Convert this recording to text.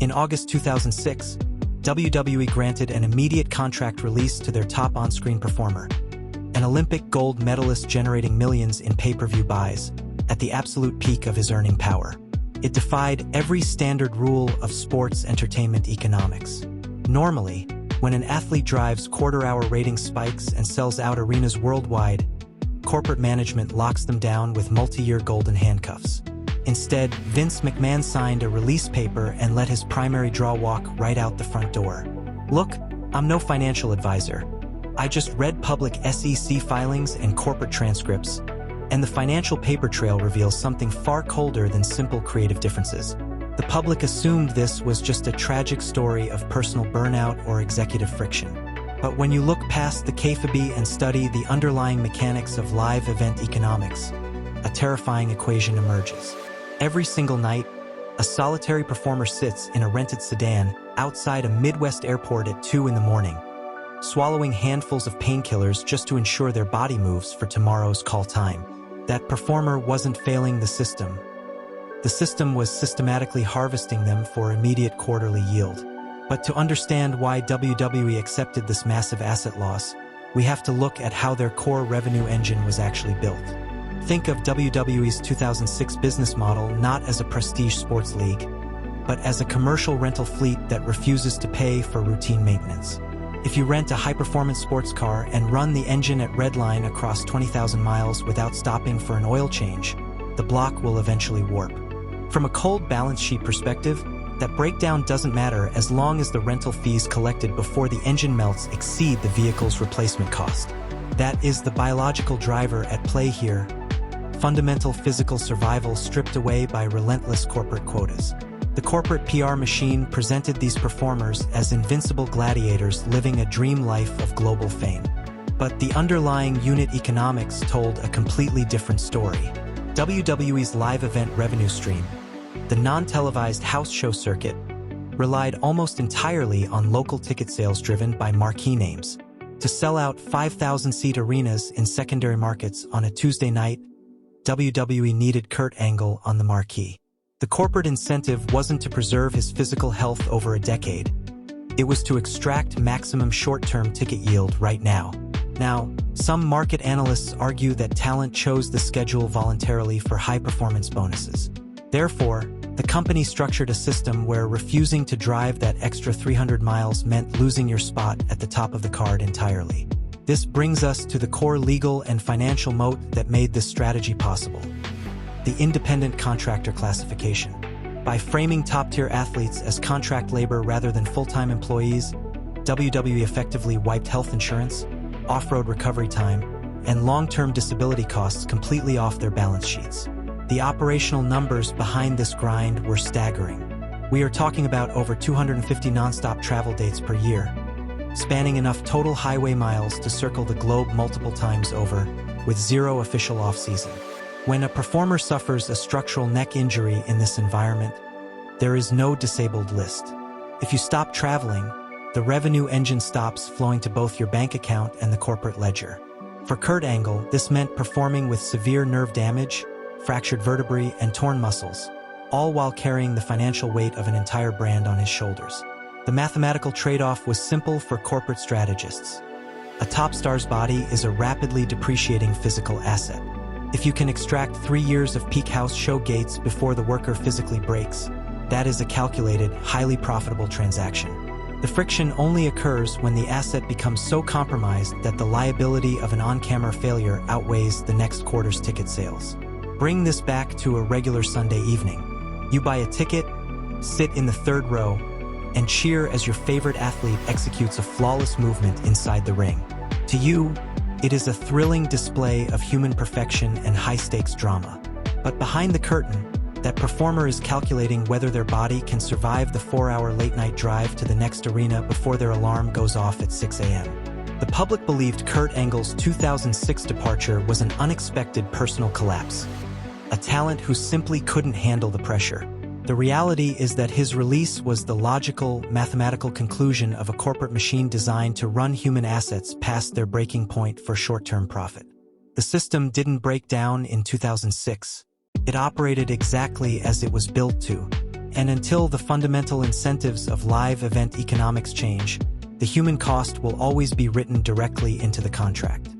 In August 2006, WWE granted an immediate contract release to their top on-screen performer, an Olympic gold medalist generating millions in pay-per-view buys, at the absolute peak of his earning power. It defied every standard rule of sports entertainment economics. Normally, when an athlete drives quarter-hour rating spikes and sells out arenas worldwide, corporate management locks them down with multi-year golden handcuffs. Instead, Vince McMahon signed a release paper and let his primary draw walk right out the front door. Look, I'm no financial advisor. I just read public SEC filings and corporate transcripts, and the financial paper trail reveals something far colder than simple creative differences. The public assumed this was just a tragic story of personal burnout or executive friction. But when you look past the kayfabe and study the underlying mechanics of live event economics, a terrifying equation emerges. Every single night, a solitary performer sits in a rented sedan outside a Midwest airport at 2 in the morning, swallowing handfuls of painkillers just to ensure their body moves for tomorrow's call time. That performer wasn't failing the system. The system was systematically harvesting them for immediate quarterly yield. But to understand why WWE accepted this massive asset loss, we have to look at how their core revenue engine was actually built. Think of WWE's 2006 business model not as a prestige sports league, but as a commercial rental fleet that refuses to pay for routine maintenance. If you rent a high-performance sports car and run the engine at redline across 20,000 miles without stopping for an oil change, the block will eventually warp. From a cold balance sheet perspective, that breakdown doesn't matter as long as the rental fees collected before the engine melts exceed the vehicle's replacement cost. That is the biological driver at play here. Fundamental physical survival stripped away by relentless corporate quotas. The corporate PR machine presented these performers as invincible gladiators living a dream life of global fame. But the underlying unit economics told a completely different story. WWE's live event revenue stream, the non-televised house show circuit, relied almost entirely on local ticket sales driven by marquee names. To sell out 5,000-seat arenas in secondary markets on a Tuesday night, WWE needed Kurt Angle on the marquee. The corporate incentive wasn't to preserve his physical health over a decade. It was to extract maximum short-term ticket yield right now. Now, some market analysts argue that talent chose the schedule voluntarily for high-performance bonuses. Therefore, the company structured a system where refusing to drive that extra 300 miles meant losing your spot at the top of the card entirely. This brings us to the core legal and financial moat that made this strategy possible: the independent contractor classification. By framing top-tier athletes as contract labor rather than full-time employees, WWE effectively wiped health insurance, off-road recovery time, and long-term disability costs completely off their balance sheets. The operational numbers behind this grind were staggering. We are talking about over 250 non-stop travel dates per year, spanning enough total highway miles to circle the globe multiple times over, with zero official off-season. When a performer suffers a structural neck injury in this environment, there is no disabled list. If you stop traveling, the revenue engine stops flowing to both your bank account and the corporate ledger. For Kurt Angle, this meant performing with severe nerve damage, fractured vertebrae, and torn muscles, all while carrying the financial weight of an entire brand on his shoulders. The mathematical trade-off was simple for corporate strategists. A top star's body is a rapidly depreciating physical asset. If you can extract 3 years of peak house show gates before the worker physically breaks, that is a calculated, highly profitable transaction. The friction only occurs when the asset becomes so compromised that the liability of an on-camera failure outweighs the next quarter's ticket sales. Bring this back to a regular Sunday evening. You buy a ticket, sit in the third row, and cheer as your favorite athlete executes a flawless movement inside the ring. To you, it is a thrilling display of human perfection and high-stakes drama. But behind the curtain, that performer is calculating whether their body can survive the 4-hour late-night drive to the next arena before their alarm goes off at 6 a.m. The public believed Kurt Angle's 2006 departure was an unexpected personal collapse, a talent who simply couldn't handle the pressure. The reality is that his release was the logical, mathematical conclusion of a corporate machine designed to run human assets past their breaking point for short-term profit. The system didn't break down in 2006. It operated exactly as it was built to, And until the fundamental incentives of live event economics change, the human cost will always be written directly into the contract.